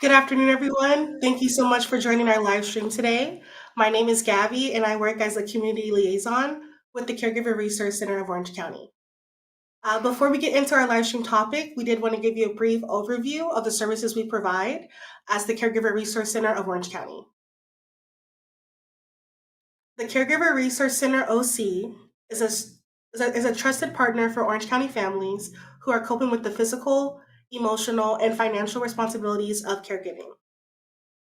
Good afternoon, everyone. Thank you so much for joining our live stream today. My name is Gabby, and I work as a community liaison with the Caregiver Resource Center of Orange County. Before we get into our live stream topic, we did want to give you a brief overview of the services we provide as the Caregiver Resource Center of Orange County. The Caregiver Resource Center OC is a trusted partner for Orange County families who are coping with the physical, emotional, and financial responsibilities of caregiving.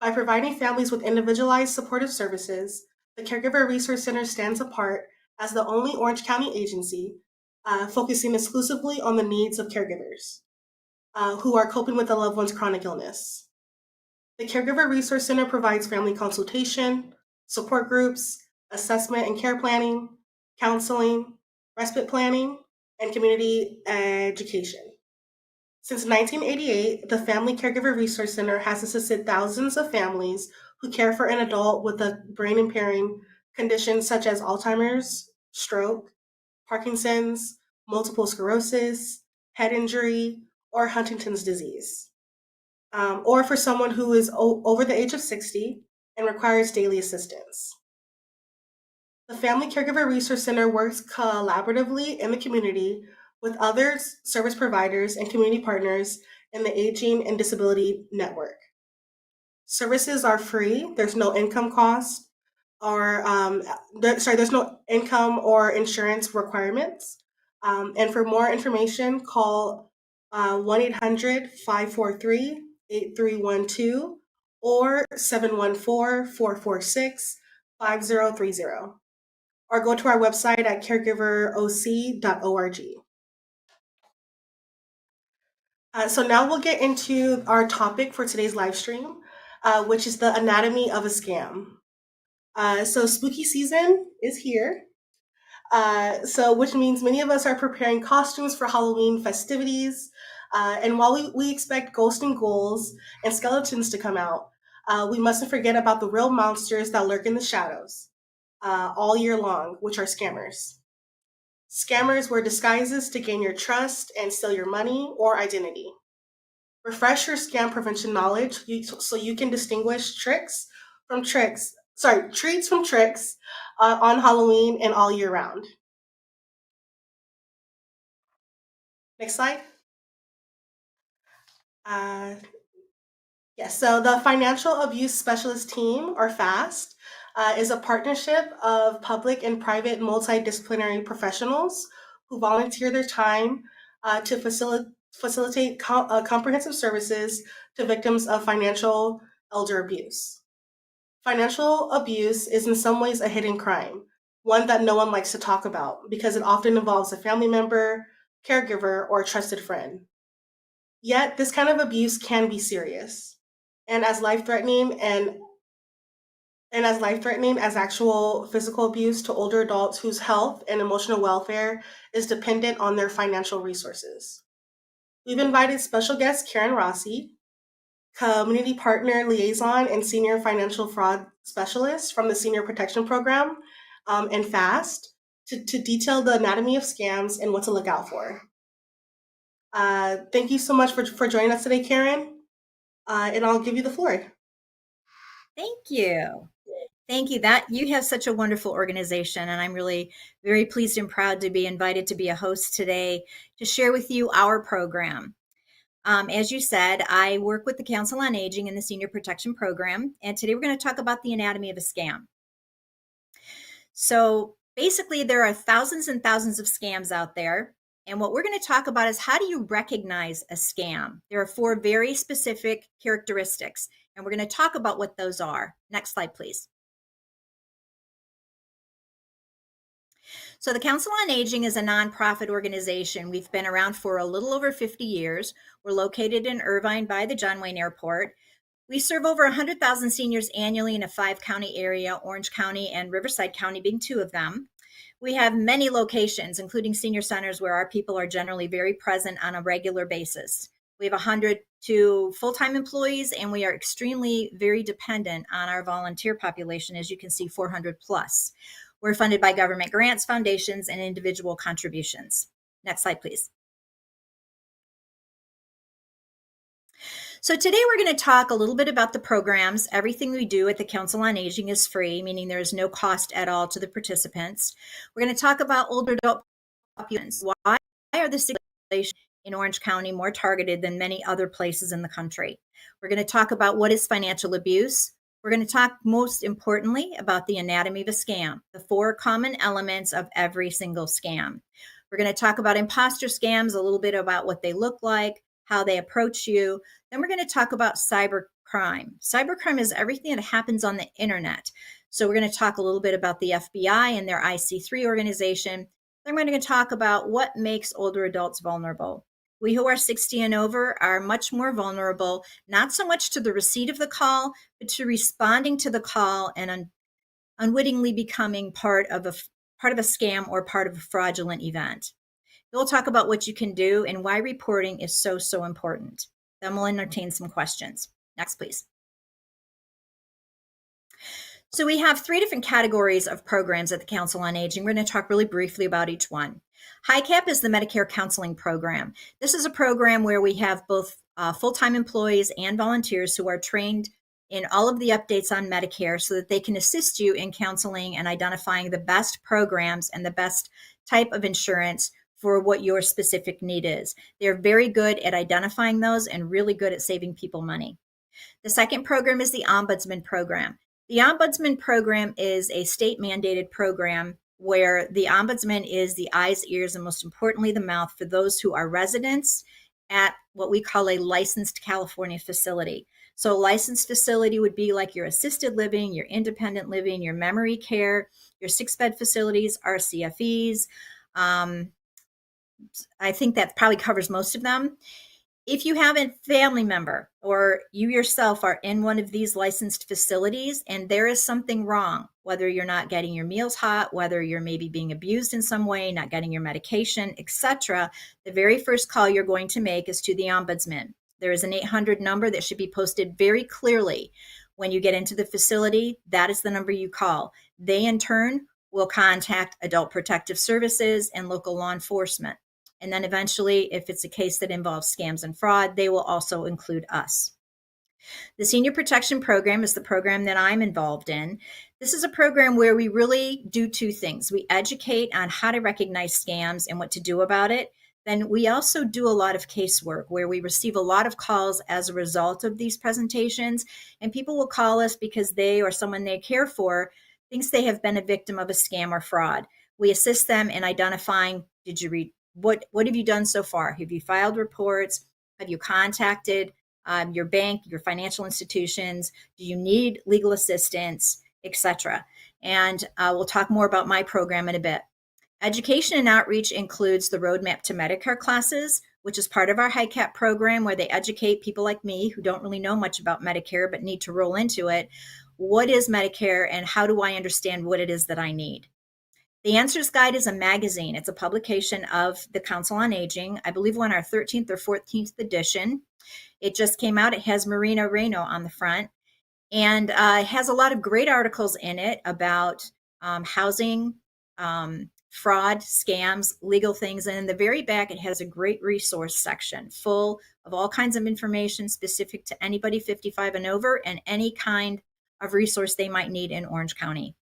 By providing families with individualized supportive services, the Caregiver Resource Center stands apart as the only Orange County agency focusing exclusively on the needs of caregivers who are coping with a loved one's chronic illness. The Caregiver Resource Center provides family consultation, support groups, assessment and care planning, counseling, respite planning, and community education. Since 1988, the Family Caregiver Resource Center has assisted thousands of families who care for an adult with a brain impairing conditions such as Alzheimer's, stroke, Parkinson's, multiple sclerosis, head injury, or Huntington's disease, or for someone who is over the age of 60 and requires daily assistance. The Family Caregiver Resource Center works collaboratively in the community with other service providers and community partners in the Aging and Disability Network. Services are free, there's no income cost, there's no income or insurance requirements. And for more information, call 1 800 543 8312 or 714 446 5030, or go to our website at caregiveroc.org. So now we'll get into our topic for today's live stream, which is the anatomy of a scam. So spooky season is here. Which means many of us are preparing costumes for Halloween festivities. And while we expect ghosts and ghouls and skeletons to come out, we mustn't forget about the real monsters that lurk in the shadows all year long, which are scammers. Scammers wear disguises to gain your trust and steal your money or identity. Refresh your scam prevention knowledge so you can distinguish treats from tricks on Halloween and all year round. Next slide. Yes, so the Financial Abuse Specialist Team, or FAST, is a partnership of public and private multidisciplinary professionals who volunteer their time to facilitate comprehensive services to victims of financial elder abuse. Financial abuse is in some ways a hidden crime, one that no one likes to talk about because it often involves a family member, caregiver, or a trusted friend. Yet, this kind of abuse can be serious and as life-threatening as actual physical abuse to older adults whose health and emotional welfare is dependent on their financial resources. We've invited special guest Karen Rossi, community partner liaison and senior financial fraud specialist from the Senior Protection Program and FAST to detail the anatomy of scams and what to look out for. Thank you so much for joining us today, Karen, and I'll give you the floor. Thank you. Thank you. That you have such a wonderful organization, and I'm really very pleased and proud to be invited to be a host today to share with you our program. As you said, I work with the Council on Aging in the Senior Protection Program, and today we're going to talk about the anatomy of a scam. So basically, there are thousands and thousands of scams out there, and what we're going to talk about is how do you recognize a scam? There are 4 very specific characteristics, and we're going to talk about what those are. Next slide, please. So the Council on Aging is a nonprofit organization. We've been around for a little over 50 years. We're located in Irvine by the John Wayne Airport. We serve over 100,000 seniors annually in a 5-county area, Orange County and Riverside County being 2 of them. We have many locations, including senior centers, where our people are generally very present on a regular basis. We have 102 full-time employees, and we are extremely very dependent on our volunteer population, as you can see, 400 plus. We're funded by government grants, foundations, and individual contributions. Next slide, please. So today we're going to talk a little bit about the programs. Everything we do at the Council on Aging is free, meaning there is no cost at all to the participants. We're going to talk about older adult populations. Why are the regulations in Orange County more targeted than many other places in the country? We're going to talk about what is financial abuse. We're going to talk most importantly about the anatomy of a scam, the 4 common elements of every single scam. We're going to talk about imposter scams, a little bit about what they look like, how they approach you. Then we're going to talk about cybercrime. Cybercrime is everything that happens on the internet. So we're going to talk a little bit about the FBI and their IC3 organization. Then we're going to talk about what makes older adults vulnerable. We who are 60 and over are much more vulnerable, not so much to the receipt of the call, but to responding to the call and unwittingly becoming part of a scam or part of a fraudulent event. We'll talk about what you can do and why reporting is so important. Then we'll entertain some questions. Next, please. So we have 3 different categories of programs at the Council on Aging. We're going to talk really briefly about each one. HICAP is the Medicare Counseling Program. This is a program where we have both full-time employees and volunteers who are trained in all of the updates on Medicare so that they can assist you in counseling and identifying the best programs and the best type of insurance for what your specific need is. They're very good at identifying those and really good at saving people money. The second program is the Ombudsman Program. The Ombudsman Program is a state mandated program where the Ombudsman is the eyes, ears, and most importantly, the mouth for those who are residents at what we call a licensed California facility. So a licensed facility would be like your assisted living, your independent living, your memory care, your 6-bed facilities, RCFEs. I think that probably covers most of them. If you have a family member or you yourself are in one of these licensed facilities and there is something wrong, whether you're not getting your meals hot, whether you're maybe being abused in some way, not getting your medication, etc., the very first call you're going to make is to the Ombudsman. There is an 800 number that should be posted very clearly when you get into the facility. That is the number you call. They in turn will contact Adult Protective Services and local law enforcement. And then eventually, if it's a case that involves scams and fraud, they will also include us. The Senior Protection Program is the program that I'm involved in. This is a program where we really do 2 things. We educate on how to recognize scams and what to do about it. Then we also do a lot of casework where we receive a lot of calls as a result of these presentations. And people will call us because they or someone they care for thinks they have been a victim of a scam or fraud. We assist them in identifying, did you read what have you done so far? Have you filed reports? Have you contacted your bank, your financial institutions? Do you need legal assistance, etc.? And we'll talk more about my program in a bit. Education and outreach includes the Roadmap to Medicare classes, which is part of our HICAP program where they educate people like me who don't really know much about Medicare but need to roll into it. What is Medicare and how do I understand what it is that I need? The Answers Guide is a magazine. It's a publication of the Council on Aging. I believe we're on our 13th or 14th edition. It just came out. It has Marina Reno on the front. And it has a lot of great articles in it about housing, fraud, scams, legal things. And in the very back, it has a great resource section full of all kinds of information specific to anybody 55 and over and any kind of resource they might need in Orange County.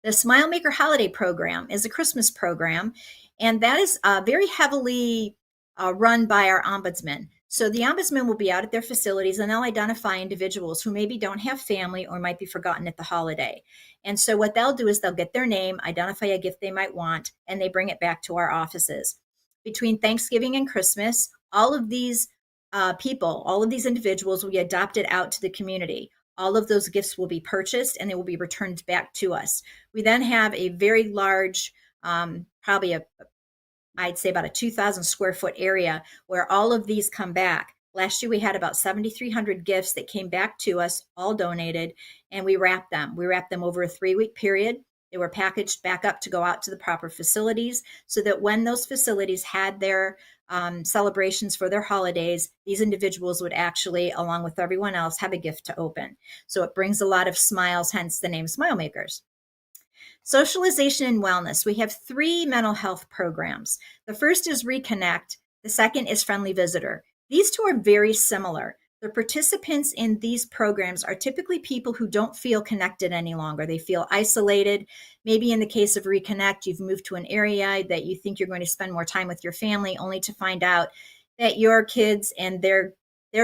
The Smile Maker Holiday Program is a Christmas program, and that is very heavily run by our ombudsman. So the ombudsman will be out at their facilities and they'll identify individuals who maybe don't have family or might be forgotten at the holiday. And so what they'll do is they'll get their name, identify a gift they might want, and they bring it back to our offices. Between Thanksgiving and Christmas, all of these people, all of these individuals will be adopted out to the community. All of those gifts will be purchased and they will be returned back to us. We then have a very large, I'd say about a 2,000 square foot area where all of these come back. Last year, we had about 7,300 gifts that came back to us, all donated, and we wrapped them. We wrapped them over a 3-week period. They were packaged back up to go out to the proper facilities so that when those facilities had their celebrations for their holidays, these individuals would actually, along with everyone else, have a gift to open. So it brings a lot of smiles, hence the name Smile Makers. Socialization and wellness. We have 3 mental health programs. The first is Reconnect. The second is Friendly Visitor. These two are very similar. The participants in these programs are typically people who don't feel connected any longer. They feel isolated. Maybe in the case of Reconnect, you've moved to an area that you think you're going to spend more time with your family, only to find out that your kids and their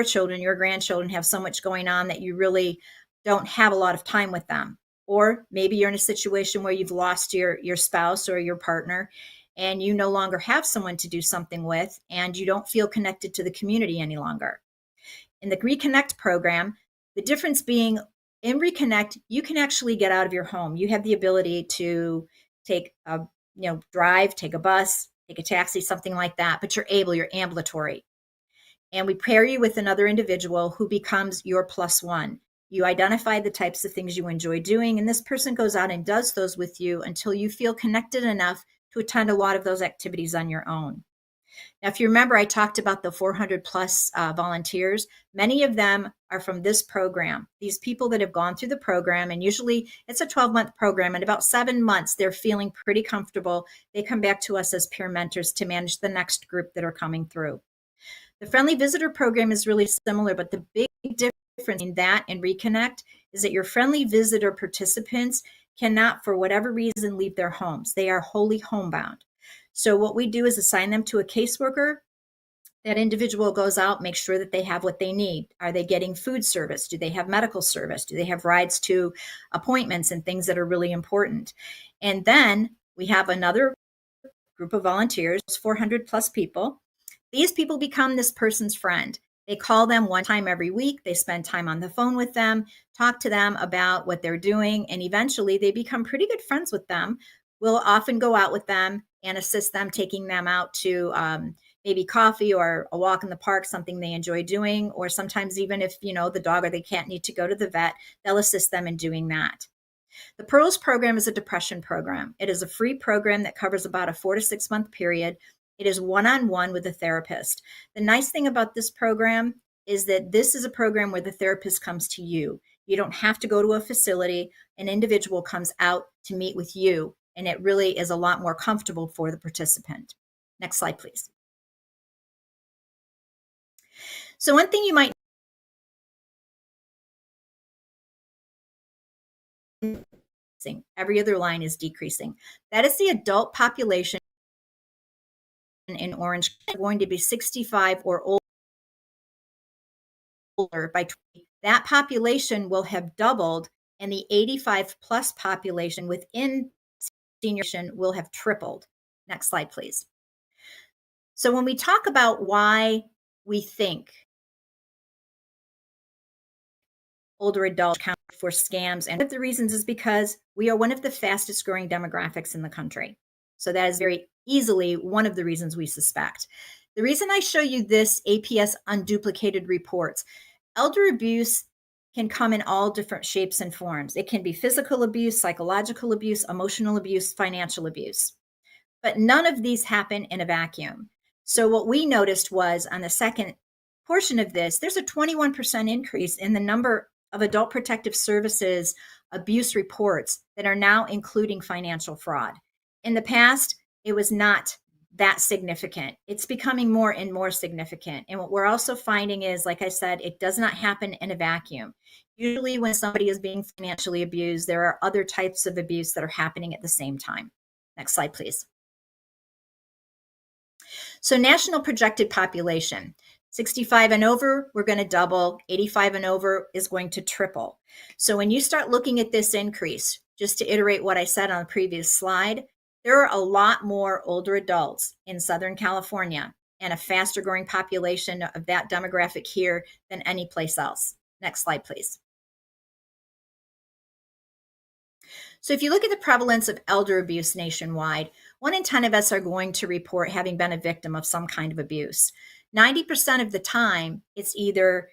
children, your grandchildren, have so much going on that you really don't have a lot of time with them. Or maybe you're in a situation where you've lost your spouse or your partner, and you no longer have someone to do something with, and you don't feel connected to the community any longer. In the Reconnect program, the difference being in Reconnect, you can actually get out of your home. You have the ability to take a, drive, take a bus, take a taxi, something like that, but you're ambulatory. And we pair you with another individual who becomes your plus one. You identify the types of things you enjoy doing, and this person goes out and does those with you until you feel connected enough to attend a lot of those activities on your own. Now, if you remember, I talked about the 400 plus volunteers. Many of them are from this program. These people that have gone through the program, and usually it's a 12-month program, and about 7 months, they're feeling pretty comfortable. They come back to us as peer mentors to manage the next group that are coming through. The Friendly Visitor program is really similar, but the big difference in that and Reconnect is that your Friendly Visitor participants cannot, for whatever reason, leave their homes. They are wholly homebound. So what we do is assign them to a caseworker. That individual goes out, makes sure that they have what they need. Are they getting food service? Do they have medical service? Do they have rides to appointments and things that are really important? And then we have another group of volunteers, 400 plus people. These people become this person's friend. They call them one time every week. They spend time on the phone with them, talk to them about what they're doing, and eventually they become pretty good friends with them. We'll often go out with them and assist them, taking them out to maybe coffee or a walk in the park, something they enjoy doing, or sometimes even if, the dog or the cat need to go to the vet, they'll assist them in doing that. The Pearls program is a depression program. It is a free program that covers about a 4 to 6 month period. It is one-on-one with a therapist. The nice thing about this program is that this is a program where the therapist comes to you. You don't have to go to a facility. An individual comes out to meet with you, and it really is a lot more comfortable for the participant. Next slide, please. So one thing you might every other line is decreasing. That is the adult population in Orange, going to be 65 or older by 20. That population will have doubled, and the 85 plus population within senior will have tripled. Next slide, please. So when we talk about why we think older adults count for scams, and one of the reasons is because we are one of the fastest growing demographics in the country. So that is very easily one of the reasons we suspect. The reason I show you this APS unduplicated reports, elder abuse can come in all different shapes and forms. It can be physical abuse, psychological abuse, emotional abuse, financial abuse. But none of these happen in a vacuum. So what we noticed was on the second portion of this, there's a 21% increase in the number of adult protective services abuse reports that are now including financial fraud. In the past, it was not that significant. It's becoming more and more significant. And what we're also finding is, like I said, it does not happen in a vacuum. Usually when somebody is being financially abused, there are other types of abuse that are happening at the same time. Next slide, please. So national projected population, 65 and over, we're going to double. 85 and over is going to triple. So when you start looking at this increase, just to iterate what I said on the previous slide, there are a lot more older adults in Southern California and a faster growing population of that demographic here than any place else. Next slide, please. So if you look at the prevalence of elder abuse nationwide, 1 in 10 of us are going to report having been a victim of some kind of abuse. 90% of the time, it's either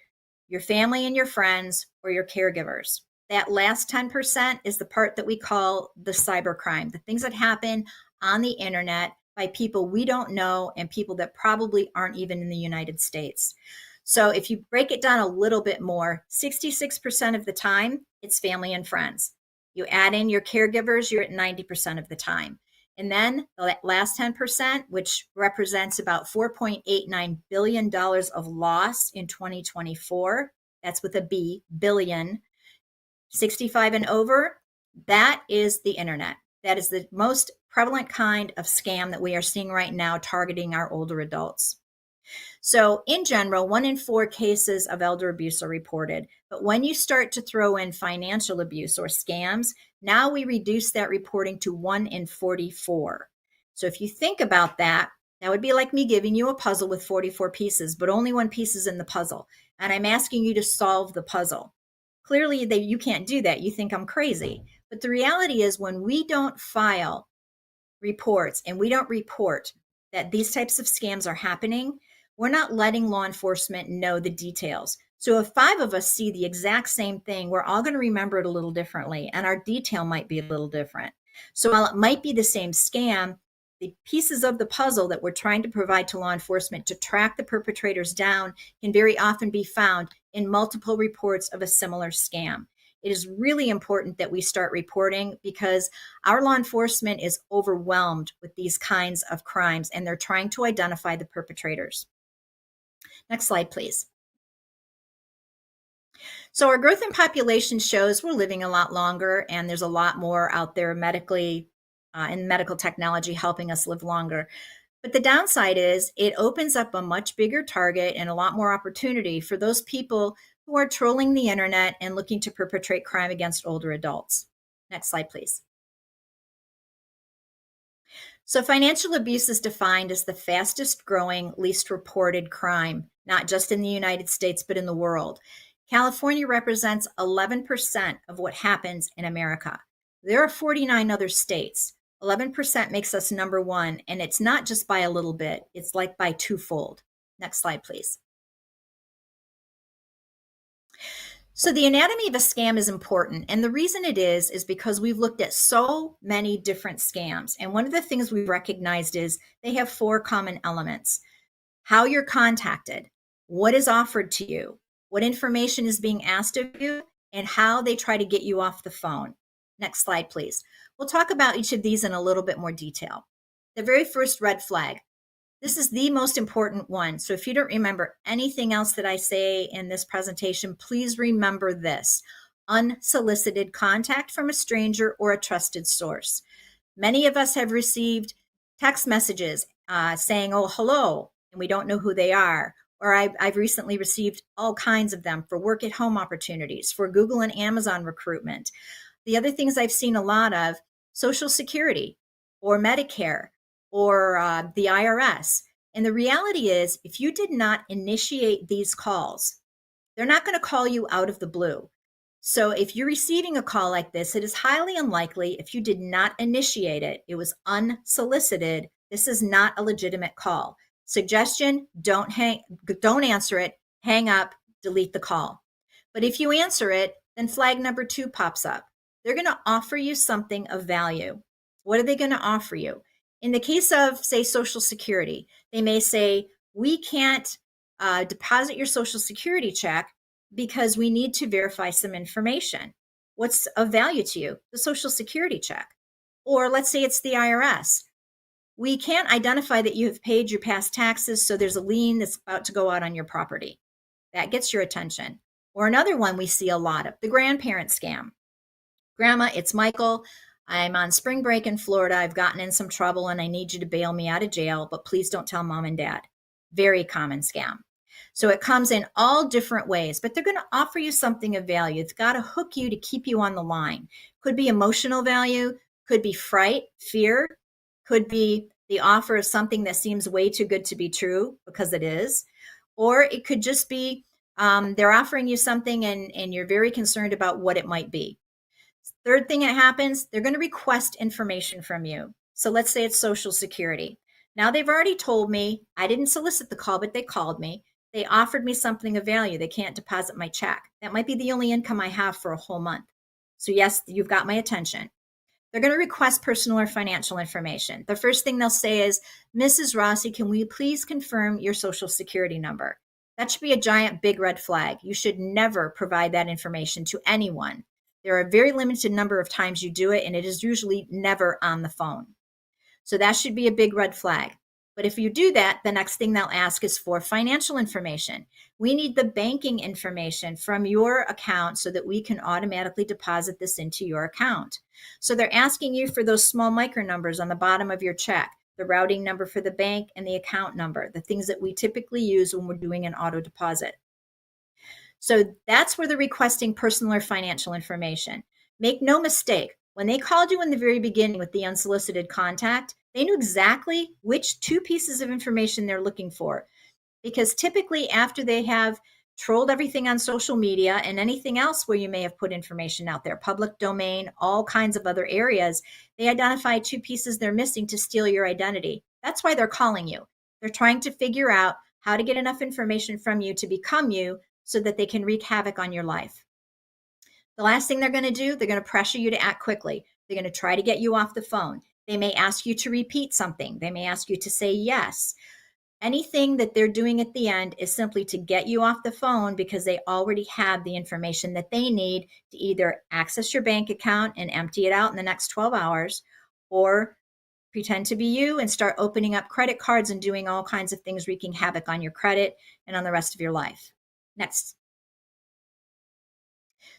your family and your friends or your caregivers. That last 10% is the part that we call the cybercrime, the things that happen on the internet by people we don't know and people that probably aren't even in the United States. So if you break it down a little bit more, 66% of the time, it's family and friends. You add in your caregivers, you're at 90% of the time. And then the last 10%, which represents about $4.89 billion of loss in 2024, that's with a B, billion, 65 and over, that is the internet. That is the most prevalent kind of scam that we are seeing right now targeting our older adults. So in general, 1 in 4 cases of elder abuse are reported. But when you start to throw in financial abuse or scams, now we reduce that reporting to 1 in 44. So if you think about that, that would be like me giving you a puzzle with 44 pieces, but only one piece is in the puzzle. And I'm asking you to solve the puzzle. Clearly, you can't do that. You think I'm crazy. But the reality is when we don't file reports and we don't report that these types of scams are happening, we're not letting law enforcement know the details. So if 5 of us see the exact same thing, we're all going to remember it a little differently, and our detail might be a little different. So while it might be the same scam, the pieces of the puzzle that we're trying to provide to law enforcement to track the perpetrators down can very often be found in multiple reports of a similar scam. It is really important that we start reporting because our law enforcement is overwhelmed with these kinds of crimes, and they're trying to identify the perpetrators. Next slide, please. So our growth in population shows we're living a lot longer, and there's a lot more out there medically and medical technology helping us live longer. But the downside is it opens up a much bigger target and a lot more opportunity for those people who are trolling the internet and looking to perpetrate crime against older adults. Next slide, please. So financial abuse is defined as the fastest growing, least reported crime, not just in the United States, but in the world. California represents 11% of what happens in America. There are 49 other states. 11% makes us number 1, and it's not just by a little bit, it's like by twofold. Next slide, please. So the anatomy of a scam is important. And the reason it is because we've looked at so many different scams. And one of the things we've recognized is they have 4 common elements: how you're contacted, what is offered to you, what information is being asked of you, and how they try to get you off the phone. Next slide, please. We'll talk about each of these in a little bit more detail. The very first red flag. This is the most important one. So if you don't remember anything else that I say in this presentation, please remember this: unsolicited contact from a stranger or a trusted source. Many of us have received text messages saying, oh, hello, and we don't know who they are. Or I've recently received all kinds of them for work at home opportunities, for Google and Amazon recruitment. The other things I've seen a lot of, Social Security or Medicare or the IRS. And the reality is, if you did not initiate these calls, they're not going to call you out of the blue. So if you're receiving a call like this, it is highly unlikely if you did not initiate it, it was unsolicited, this is not a legitimate call. Suggestion, don't answer it, hang up, delete the call. But if you answer it, then flag number 2 pops up. They're going to offer you something of value. What are they going to offer you? In the case of, say, Social Security, they may say, we can't deposit your Social Security check because we need to verify some information. What's of value to you? The Social Security check. Or let's say it's the IRS. We can't identify that you have paid your past taxes, so there's a lien that's about to go out on your property. That gets your attention. Or another one we see a lot of, the grandparent scam. Grandma, it's Michael. I'm on spring break in Florida. I've gotten in some trouble and I need you to bail me out of jail, but please don't tell mom and dad. Very common scam. So it comes in all different ways, but they're going to offer you something of value. It's got to hook you to keep you on the line. Could be emotional value, could be fright, fear, could be the offer of something that seems way too good to be true, because it is. Or it could just be they're offering you something and you're very concerned about what it might be. Third thing that happens, they're going to request information from you. So let's say it's Social Security. Now they've already told me, I didn't solicit the call, but they called me. They offered me something of value. They can't deposit my check. That might be the only income I have for a whole month. So yes, you've got my attention. They're going to request personal or financial information. The first thing they'll say is, Mrs. Rossi, can we please confirm your Social Security number? That should be a giant big red flag. You should never provide that information to anyone. There are a very limited number of times you do it, and it is usually never on the phone. So that should be a big red flag. But if you do that, the next thing they'll ask is for financial information. We need the banking information from your account so that we can automatically deposit this into your account. So they're asking you for those small micro numbers on the bottom of your check, the routing number for the bank and the account number, the things that we typically use when we're doing an auto deposit. So that's where they're requesting personal or financial information. Make no mistake, when they called you in the very beginning with the unsolicited contact, they knew exactly which two pieces of information they're looking for. Because typically, after they have trolled everything on social media and anything else where you may have put information out there, public domain, all kinds of other areas, they identify two pieces they're missing to steal your identity. That's why they're calling you. They're trying to figure out how to get enough information from you to become you so that they can wreak havoc on your life. The last thing they're going to do, they're going to pressure you to act quickly. They're going to try to get you off the phone. They may ask you to repeat something. They may ask you to say yes. Anything that they're doing at the end is simply to get you off the phone because they already have the information that they need to either access your bank account and empty it out in the next 12 hours or pretend to be you and start opening up credit cards and doing all kinds of things wreaking havoc on your credit and on the rest of your life. Next.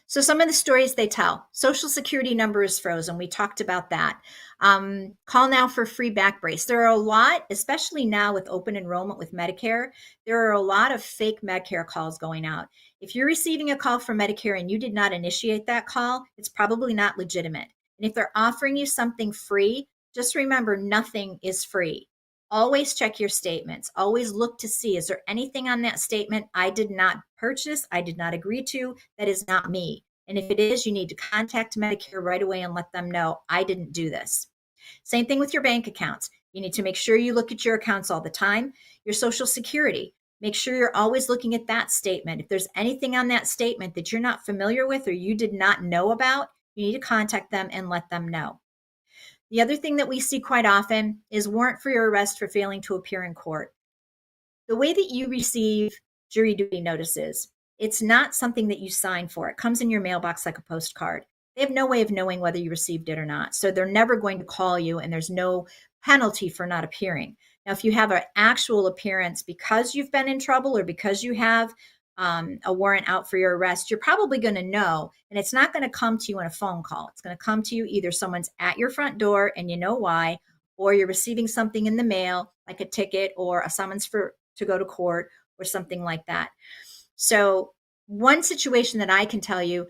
So some of the stories they tell: Social Security number is frozen. We talked about that. Call now for free back brace. There are a lot, especially now with open enrollment with Medicare, there are a lot of fake Medicare calls going out. If you're receiving a call from Medicare and you did not initiate that call, it's probably not legitimate. And if they're offering you something free, just remember nothing is free. Always check your statements. Always look to see, is there anything on that statement I did not purchase, I did not agree to, that is not me? And if it is, you need to contact Medicare right away and let them know I didn't do this. Same thing with your bank accounts. You need to make sure you look at your accounts all the time. Your Social Security, make sure you're always looking at that statement. If there's anything on that statement that you're not familiar with or you did not know about, you need to contact them and let them know. The other thing that we see quite often is warrant for your arrest for failing to appear in court. The way that you receive jury duty notices, it's not something that you sign for. It comes in your mailbox like a postcard. They have no way of knowing whether you received it or not. So they're never going to call you, and there's no penalty for not appearing. Now, if you have an actual appearance because you've been in trouble or because you have a warrant out for your arrest, you're probably going to know, and it's not going to come to you in a phone call. It's going to come to you either someone's at your front door and you know why, or you're receiving something in the mail like a ticket or a summons to go to court or something like that. So one situation that I can tell you,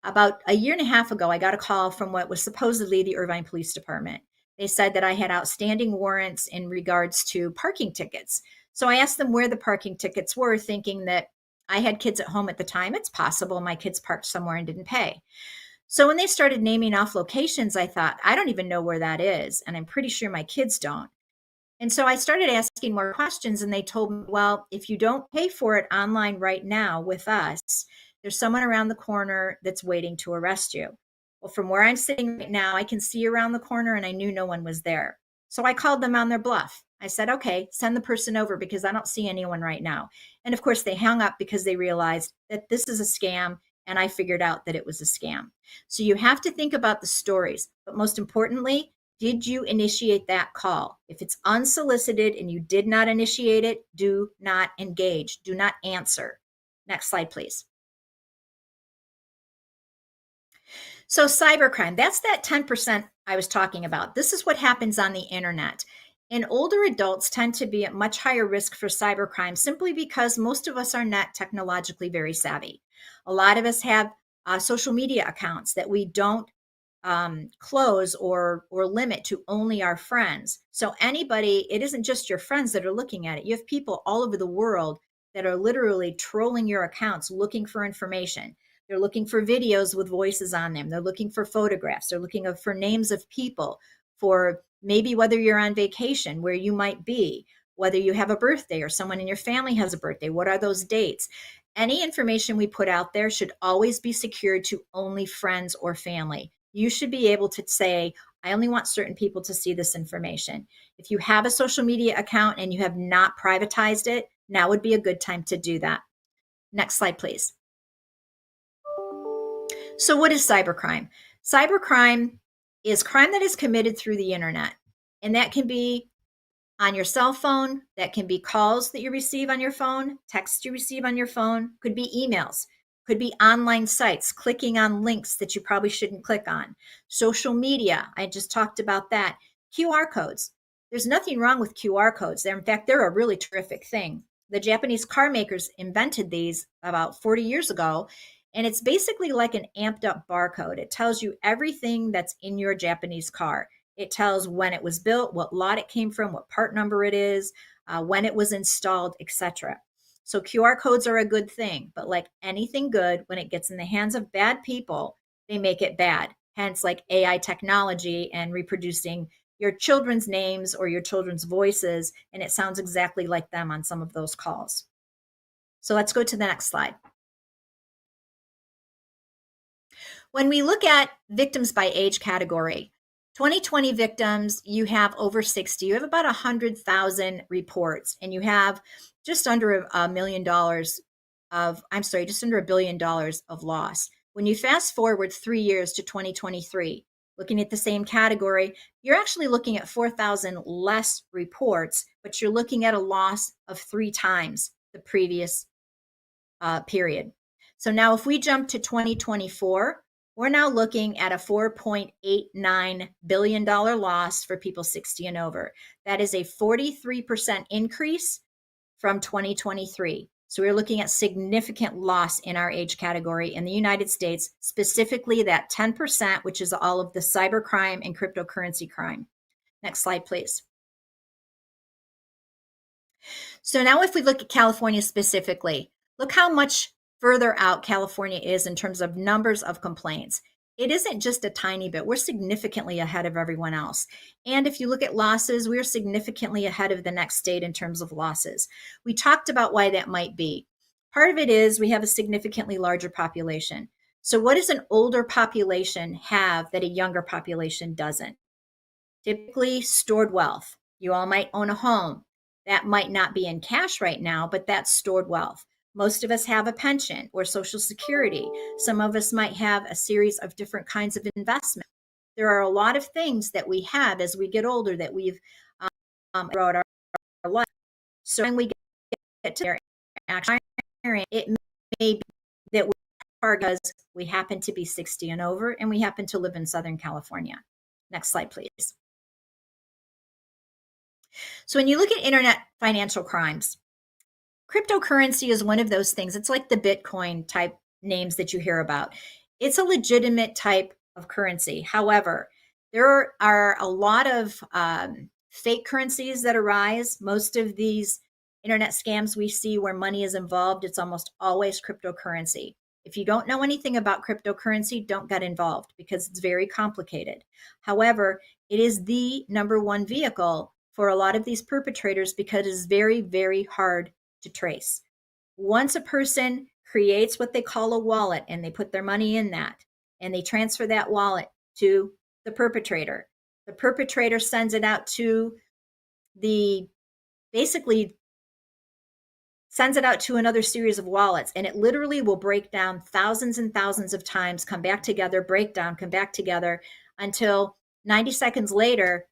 about a year and a half ago, I got a call from what was supposedly the Irvine Police Department. They said that I had outstanding warrants in regards to parking tickets. So I asked them where the parking tickets were, thinking that I had kids at home at the time. It's possible my kids parked somewhere and didn't pay. So when they started naming off locations, I thought, I don't even know where that is. And I'm pretty sure my kids don't. And so I started asking more questions, and they told me, well, if you don't pay for it online right now with us, there's someone around the corner that's waiting to arrest you. Well, from where I'm sitting right now, I can see around the corner, and I knew no one was there. So I called them on their bluff. I said, okay, send the person over because I don't see anyone right now. And of course, they hung up because they realized that this is a scam, and I figured out that it was a scam. So you have to think about the stories, but most importantly, did you initiate that call? If it's unsolicited and you did not initiate it, do not engage. Do not answer. Next slide, please. So cybercrime, that's that 10% I was talking about. This is what happens on the internet. And older adults tend to be at much higher risk for cybercrime simply because most of us are not technologically very savvy. A lot of us have social media accounts that we don't close or limit to only our friends. So anybody, it isn't just your friends that are looking at it. You have people all over the world that are literally trolling your accounts, looking for information. They're looking for videos with voices on them. They're looking for photographs. They're looking for names of people, for maybe whether you're on vacation, where you might be, whether you have a birthday or someone in your family has a birthday. What are those dates? Any information we put out there should always be secured to only friends or family. You should be able to say, I only want certain people to see this information. If you have a social media account and you have not privatized it, now would be a good time to do that. Next slide, please. So what is cybercrime? Cybercrime is crime that is committed through the internet. And that can be on your cell phone, that can be calls that you receive on your phone, texts you receive on your phone, could be emails, could be online sites, clicking on links that you probably shouldn't click on, social media. I just talked about that. QR codes. There's nothing wrong with QR codes. In fact, they're a really terrific thing. The Japanese car makers invented these about 40 years ago, and it's basically like an amped up barcode. It tells you everything that's in your Japanese car. It tells when it was built, what lot it came from, what part number it is, when it was installed, etc. So QR codes are a good thing, but like anything good, when it gets in the hands of bad people, they make it bad. Hence, like AI technology and reproducing your children's names or your children's voices, and it sounds exactly like them on some of those calls. So let's go to the next slide. When we look at victims by age category, 2020 victims, you have over 60. You have about 100,000 reports, and you have just under $1 million just under $1 billion of loss. When you fast forward 3 years to 2023, looking at the same category, you're actually looking at 4,000 less reports, but you're looking at a loss of 3 times the previous period. So now if we jump to 2024, we're now looking at a $4.89 billion loss for people 60 and over. That is a 43% increase from 2023. So we're looking at significant loss in our age category in the United States, specifically that 10%, which is all of the cybercrime and cryptocurrency crime. Next slide, please. So now if we look at California specifically, look how much further out California is in terms of numbers of complaints. It isn't just a tiny bit. We're significantly ahead of everyone else. And if you look at losses, we're significantly ahead of the next state in terms of losses. We talked about why that might be. Part of it is we have a significantly larger population. So what does an older population have that a younger population doesn't? Typically stored wealth. You all might own a home. That might not be in cash right now, but that's stored wealth. Most of us have a pension or Social Security. Some of us might have a series of different kinds of investment. There are a lot of things that we have as we get older that we've throughout our life. So when we get to their action, it may be that we are because we happen to be 60 and over and we happen to live in Southern California. Next slide, please. So when you look at internet financial crimes, cryptocurrency is one of those things. It's like the Bitcoin type names that you hear about. It's a legitimate type of currency. However, there are a lot of fake currencies that arise. Most of these internet scams we see where money is involved, it's almost always cryptocurrency. If you don't know anything about cryptocurrency, don't get involved because it's very complicated. However, it is the number one vehicle for a lot of these perpetrators because it's very, very hard to trace. Once a person creates what they call a wallet and they put their money in that and they transfer that wallet to the perpetrator sends it out to sends it out to another series of wallets, and it literally will break down thousands and thousands of times, come back together, break down, come back together until 90 seconds later,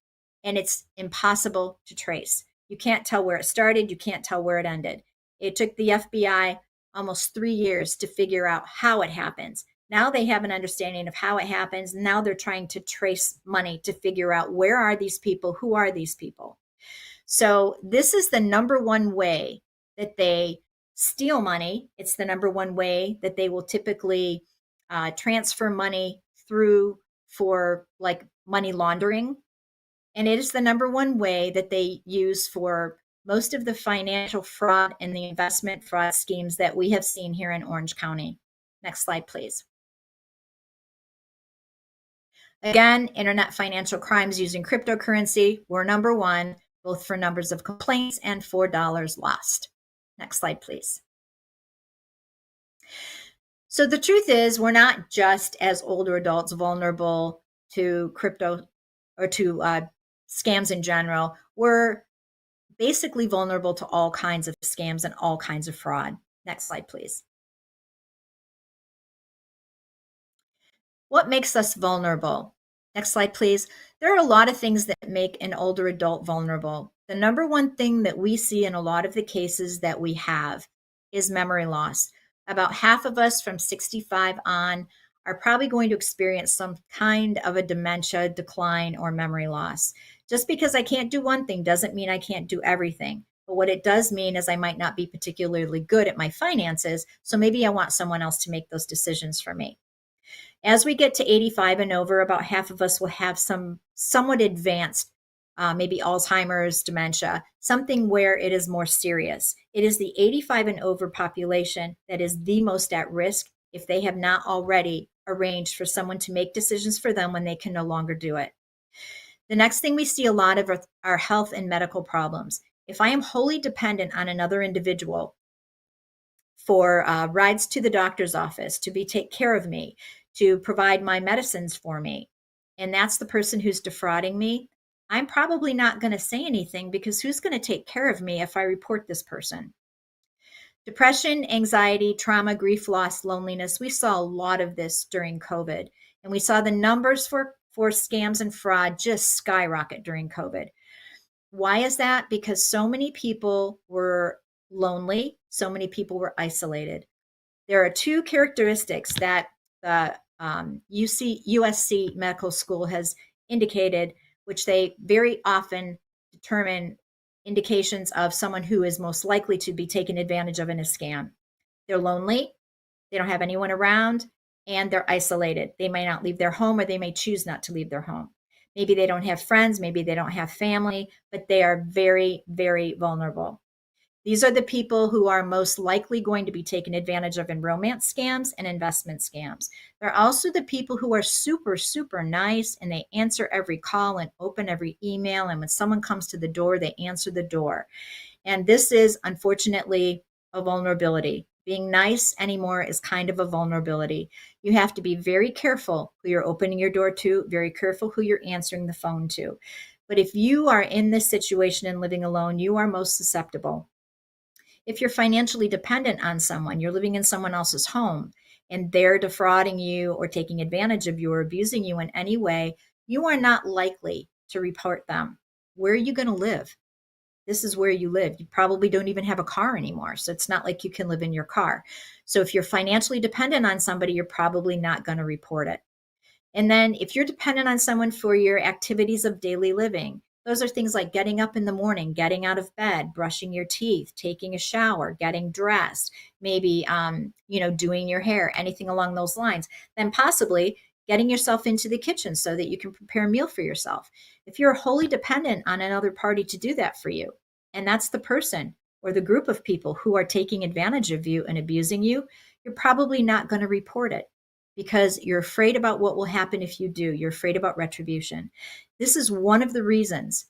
and it's impossible to trace. You can't tell where it started. You can't tell where it ended. It took the FBI almost 3 years to figure out how it happens. Now they have an understanding of how it happens. Now they're trying to trace money to figure out where are these people? Who are these people? So this is the number one way that they steal money. It's the number one way that they will typically transfer money through for like money laundering. And it is the number one way that they use for most of the financial fraud and the investment fraud schemes that we have seen here in Orange County. Next slide, please. Again, internet financial crimes using cryptocurrency were number one, both for numbers of complaints and for dollars lost. Next slide, please. So the truth is, we're not just as older adults vulnerable to crypto or to scams in general. We're basically vulnerable to all kinds of scams and all kinds of fraud. Next slide, please. What makes us vulnerable? Next slide, please. There are a lot of things that make an older adult vulnerable. The number one thing that we see in a lot of the cases that we have is memory loss. About half of us from 65 on are probably going to experience some kind of a dementia decline or memory loss. Just because I can't do one thing doesn't mean I can't do everything. But what it does mean is I might not be particularly good at my finances, so maybe I want someone else to make those decisions for me. As we get to 85 and over, about half of us will have some somewhat advanced, maybe Alzheimer's, dementia, something where it is more serious. It is the 85 and over population that is the most at risk if they have not already arranged for someone to make decisions for them when they can no longer do it. The next thing we see a lot of are health and medical problems. If I am wholly dependent on another individual for rides to the doctor's office, to take care of me, to provide my medicines for me, and that's the person who's defrauding me, I'm probably not going to say anything because who's going to take care of me if I report this person? Depression, anxiety, trauma, grief, loss, loneliness. We saw a lot of this during COVID, and we saw the numbers for scams and fraud just skyrocket during COVID. Why is that? Because so many people were lonely, so many people were isolated. There are two characteristics that the USC Medical School has indicated, which they very often determine indications of someone who is most likely to be taken advantage of in a scam. They're lonely, they don't have anyone around, and they're isolated. They may not leave their home, or they may choose not to leave their home. Maybe they don't have friends, maybe they don't have family, but they are very, very vulnerable. These are the people who are most likely going to be taken advantage of in romance scams and investment scams. They're also the people who are super, super nice, and they answer every call and open every email. And when someone comes to the door, they answer the door. And this is unfortunately a vulnerability. Being nice anymore is kind of a vulnerability. You have to be very careful who you're opening your door to, very careful who you're answering the phone to. But if you are in this situation and living alone, you are most susceptible. If you're financially dependent on someone, you're living in someone else's home, and they're defrauding you or taking advantage of you or abusing you in any way, you are not likely to report them. Where are you going to live? This is where you live. You probably don't even have a car anymore, so it's not like you can live in your car. So if you're financially dependent on somebody, you're probably not going to report it. And then if you're dependent on someone for your activities of daily living, those are things like getting up in the morning, getting out of bed, brushing your teeth, taking a shower, getting dressed, maybe, doing your hair, anything along those lines. Then possibly getting yourself into the kitchen so that you can prepare a meal for yourself. If you're wholly dependent on another party to do that for you, and that's the person or the group of people who are taking advantage of you and abusing you, you're probably not going to report it because you're afraid about what will happen if you do. You're afraid about retribution. This is one of the reasons,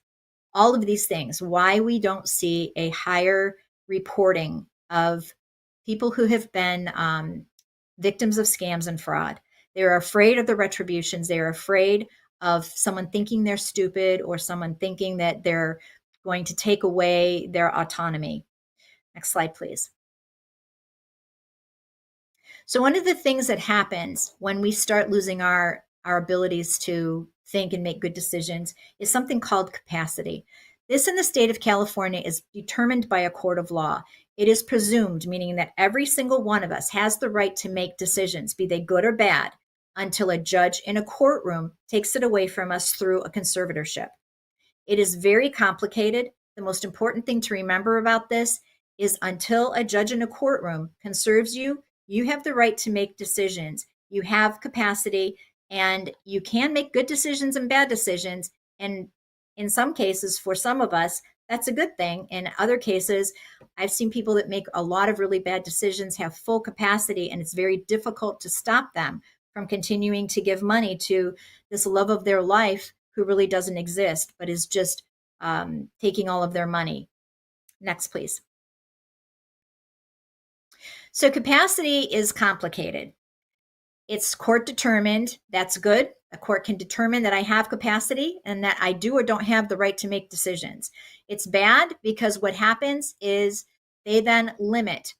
all of these things, why we don't see a higher reporting of people who have been victims of scams and fraud. They're afraid of the retributions. They're afraid of someone thinking they're stupid or someone thinking that they're going to take away their autonomy. Next slide, please. So one of the things that happens when we start losing our abilities to think and make good decisions is something called capacity. This in the state of California is determined by a court of law. It is presumed, meaning that every single one of us has the right to make decisions, be they good or bad, until a judge in a courtroom takes it away from us through a conservatorship. It is very complicated. The most important thing to remember about this is until a judge in a courtroom conserves you, you have the right to make decisions. You have capacity, and you can make good decisions and bad decisions. And in some cases, for some of us, that's a good thing. In other cases, I've seen people that make a lot of really bad decisions, have full capacity, and it's very difficult to stop them from continuing to give money to this love of their life who really doesn't exist, but is just taking all of their money. Next, please. So capacity is complicated. It's court determined. That's good. A court can determine that I have capacity and that I do or don't have the right to make decisions. It's bad because what happens is they then limit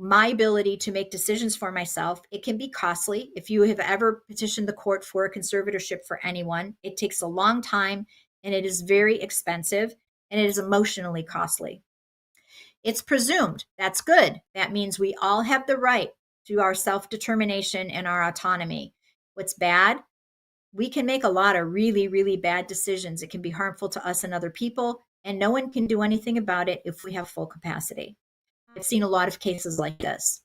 my ability to make decisions for myself. It can be costly. If you have ever petitioned the court for a conservatorship for anyone, it takes a long time and it is very expensive and it is emotionally costly. It's presumed. That's good. That means we all have the right to our self-determination and our autonomy. What's bad? We can make a lot of really, really bad decisions. It can be harmful to us and other people, and no one can do anything about it if we have full capacity. I've seen a lot of cases like this.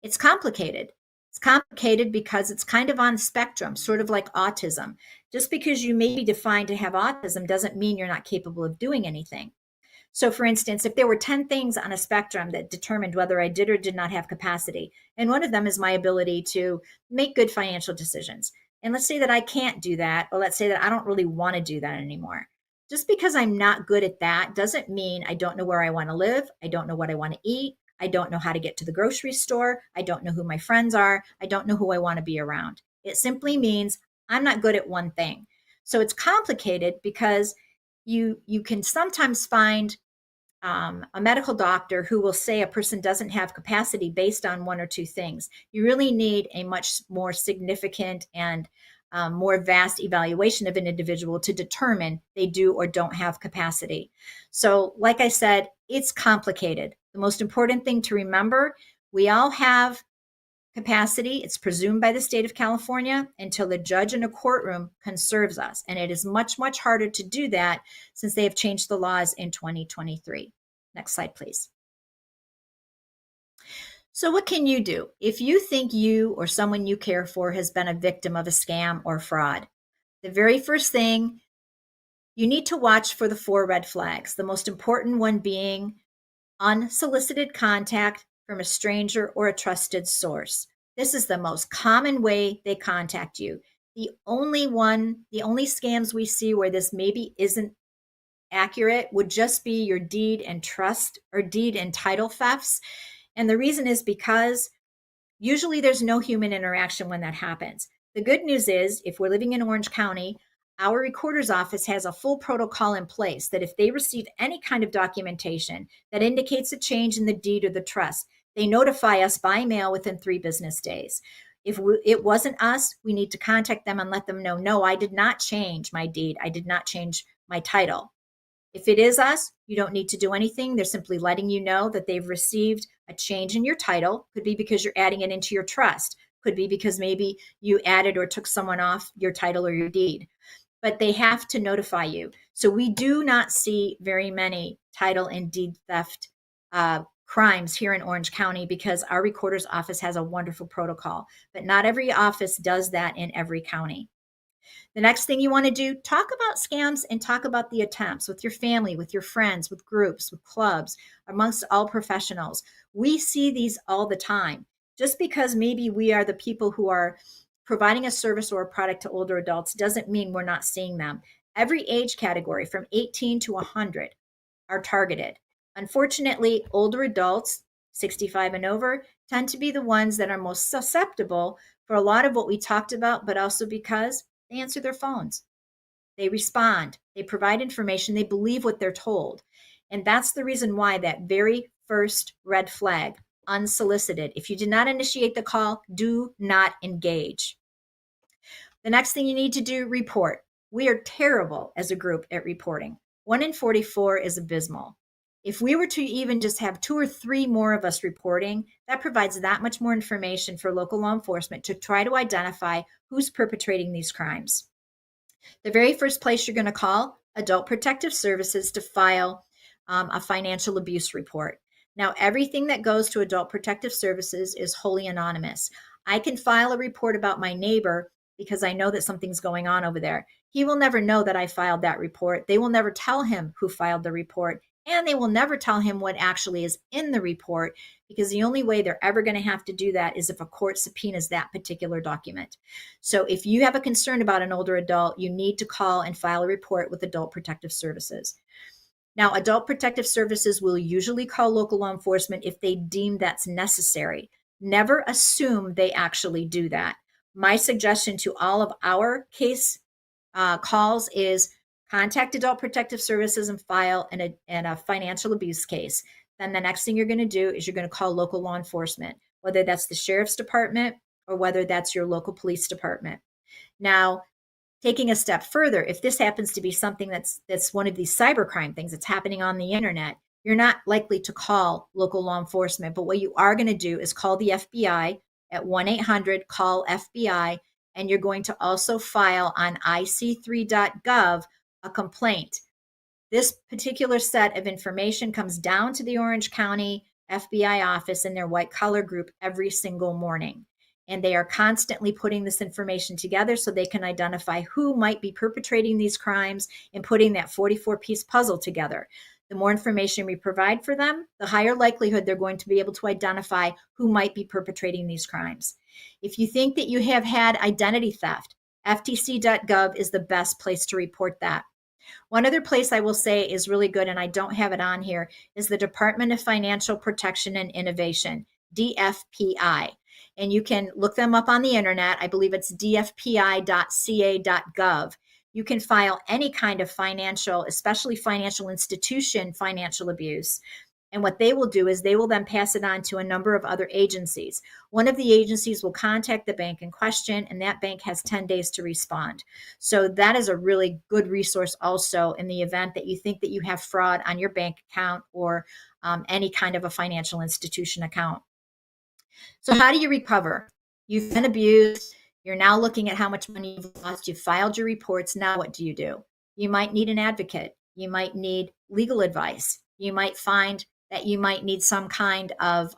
It's complicated. It's complicated because it's kind of on the spectrum, sort of like autism. Just because you may be defined to have autism doesn't mean you're not capable of doing anything. So, for instance, if there were 10 things on a spectrum that determined whether I did or did not have capacity, and one of them is my ability to make good financial decisions. And let's say that I can't do that, or let's say that I don't really want to do that anymore. Just because I'm not good at that doesn't mean I don't know where I want to live. I don't know what I want to eat. I don't know how to get to the grocery store. I don't know who my friends are. I don't know who I want to be around. It simply means I'm not good at one thing. So it's complicated because you can sometimes find a medical doctor who will say a person doesn't have capacity based on one or two things. You really need a much more significant and more vast evaluation of an individual to determine they do or don't have capacity. So, like I said, it's complicated. The most important thing to remember, we all have capacity. It's presumed by the state of California until the judge in a courtroom conserves us. And it is much, much harder to do that since they have changed the laws in 2023. Next slide, please. So what can you do if you think you or someone you care for has been a victim of a scam or fraud? The very first thing, you need to watch for the 4 red flags, the most important one being unsolicited contact from a stranger or a trusted source. This is the most common way they contact you. The only scams we see where this maybe isn't accurate would just be your deed and trust or deed and title thefts. And the reason is because usually there's no human interaction when that happens. The good news is, if we're living in Orange County, our recorder's office has a full protocol in place that if they receive any kind of documentation that indicates a change in the deed or the trust, they notify us by mail within 3 business days. If it wasn't us, we need to contact them and let them know, no, I did not change my deed. I did not change my title. If it is us, you don't need to do anything. They're simply letting you know that they've received a change in your title. Could be because you're adding it into your trust. Could be because maybe you added or took someone off your title or your deed. But they have to notify you. So we do not see very many title and deed theft crimes here in Orange County because our recorder's office has a wonderful protocol. But not every office does that in every county. The next thing you want to do, talk about scams and talk about the attempts with your family, with your friends, with groups, with clubs, amongst all professionals. We see these all the time. Just because maybe we are the people who are providing a service or a product to older adults doesn't mean we're not seeing them. Every age category from 18 to 100 are targeted. Unfortunately, older adults, 65 and over, tend to be the ones that are most susceptible for a lot of what we talked about, but also because they answer their phones. They respond. They provide information. They believe what they're told. And that's the reason why that very first red flag, unsolicited. If you did not initiate the call, do not engage. The next thing you need to do, report. We are terrible as a group at reporting. 1 in 44 is abysmal. If we were to even just have 2 or 3 more of us reporting, that provides that much more information for local law enforcement to try to identify who's perpetrating these crimes. The very first place you're going to call, Adult Protective Services, to file a financial abuse report. Now, everything that goes to Adult Protective Services is wholly anonymous. I can file a report about my neighbor because I know that something's going on over there. He will never know that I filed that report. They will never tell him who filed the report, and they will never tell him what actually is in the report, because the only way they're ever going to have to do that is if a court subpoenas that particular document. So if you have a concern about an older adult, you need to call and file a report with Adult Protective Services. Now, Adult Protective Services will usually call local law enforcement if they deem that's necessary. Never assume they actually do that. My suggestion to all of our case calls is contact Adult Protective Services and file a financial abuse case. then the next thing you're going to do is you're going to call local law enforcement, whether that's the sheriff's department or whether that's your local police department. Now, taking a step further, if this happens to be something that's one of these cybercrime things that's happening on the internet, you're not likely to call local law enforcement. But what you are going to do is call the FBI at 1-800-CALL-FBI, and you're going to also file on ic3.gov a complaint. This particular set of information comes down to the Orange County FBI office in their white collar group every single morning. And they are constantly putting this information together so they can identify who might be perpetrating these crimes and putting that 44-piece puzzle together. The more information we provide for them, the higher likelihood they're going to be able to identify who might be perpetrating these crimes. If you think that you have had identity theft, ftc.gov is the best place to report that. One other place I will say is really good, and I don't have it on here, is the Department of Financial Protection and Innovation, DFPI. And you can look them up on the internet. I believe it's dfpi.ca.gov. You can file any kind of financial, especially financial institution, financial abuse. And what they will do is they will then pass it on to a number of other agencies. One of the agencies will contact the bank in question, and that bank has 10 days to respond. So that is a really good resource also in the event that you think that you have fraud on your bank account or any kind of a financial institution account. So how do you recover? You've been abused. You're now looking at how much money you've lost. You've filed your reports. Now what do? You might need an advocate. You might need legal advice. You might find that you might need some kind of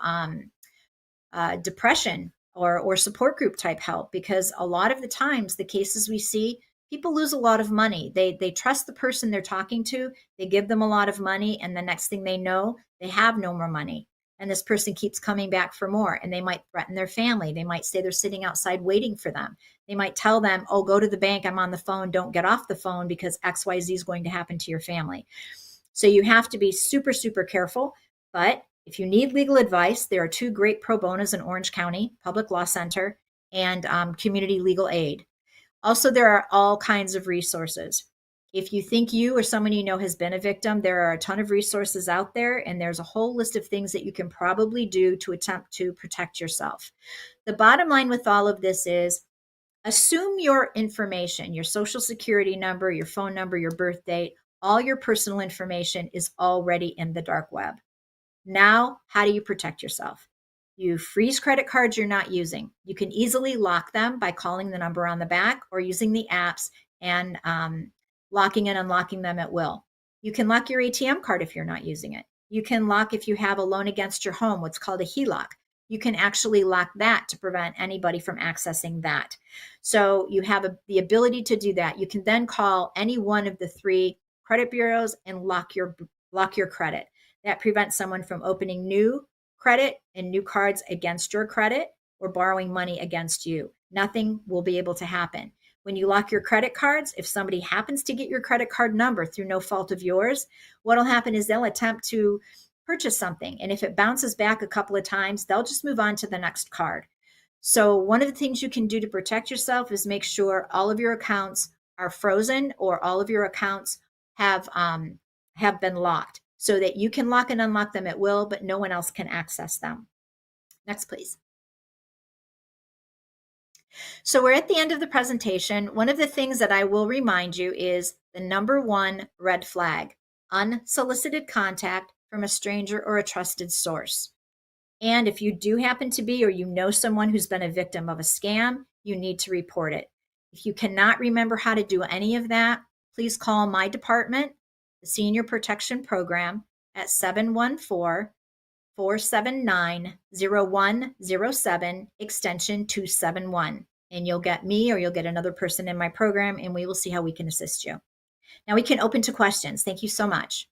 depression or support group type help, because a lot of the times the cases we see, people lose a lot of money. They trust the person they're talking to. They give them a lot of money, and the next thing they know, they have no more money. And this person keeps coming back for more, and they might threaten their family. They might say they're sitting outside waiting for them. They might tell them, oh, go to the bank. I'm on the phone. Don't get off the phone because XYZ is going to happen to your family. So you have to be super, super careful. But if you need legal advice, there are 2 great pro bonos in Orange County, Public Law Center and Community Legal Aid. Also, there are all kinds of resources. If you think you or someone you know has been a victim, there are a ton of resources out there, and there's a whole list of things that you can probably do to attempt to protect yourself. The bottom line with all of this is assume your information, your social security number, your phone number, your birth date, all your personal information is already in the dark web. Now, how do you protect yourself? You freeze credit cards you're not using. You can easily lock them by calling the number on the back or using the apps and locking and unlocking them at will. You can lock your ATM card if you're not using it. You can lock if you have a loan against your home, what's called a HELOC. You can actually lock that to prevent anybody from accessing that. So you have the ability to do that. You can then call any one of the 3 credit bureaus and lock your credit. That prevents someone from opening new credit and new cards against your credit or borrowing money against you. Nothing will be able to happen. When you lock your credit cards, if somebody happens to get your credit card number through no fault of yours, what'll happen is they'll attempt to purchase something. And if it bounces back a couple of times, they'll just move on to the next card. So one of the things you can do to protect yourself is make sure all of your accounts are frozen or all of your accounts have been locked so that you can lock and unlock them at will, but no one else can access them. Next, please. So we're at the end of the presentation. One of the things that I will remind you is the number 1 red flag, unsolicited contact from a stranger or a trusted source. And if you do happen to be, or you know someone who's been a victim of a scam, you need to report it. If you cannot remember how to do any of that, please call my department, the Senior Protection Program, at 714-479-0107, extension 271. And you'll get me or you'll get another person in my program, and we will see how we can assist you. Now we can open to questions. Thank you so much.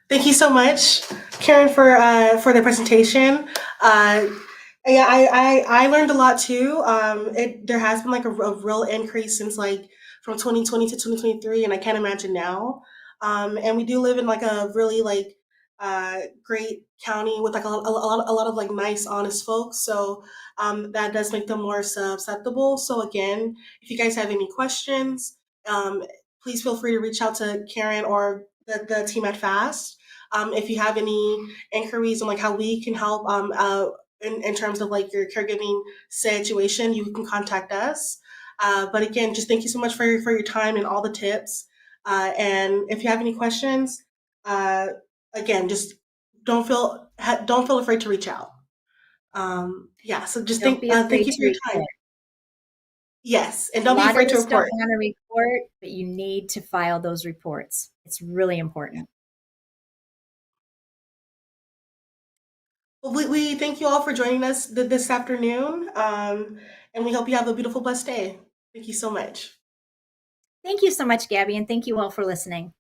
Thank you so much, Karen, for the presentation. Yeah, I learned a lot too. There has been like a real increase since like from 2020 to 2023, and I can't imagine now. And we do live in like a really like great county with like a lot of like nice, honest folks. So that does make them more susceptible. So again, if you guys have any questions, please feel free to reach out to Karen or the team at FAST. If you have any inquiries on like how we can help in terms of like your caregiving situation, you can contact us. But again, just thank you so much for your time and all the tips. And if you have any questions, uh, again, just don't feel afraid to reach out. Yeah, so just Don't be thank afraid you to for your time. report. Yes, and A don't be lot of afraid to us don't report. want to report, but you need to file those reports. It's really important. Well, we thank you all for joining us this afternoon, and we hope you have a beautiful, blessed day. Thank you so much. Thank you so much, Gabby, and thank you all for listening.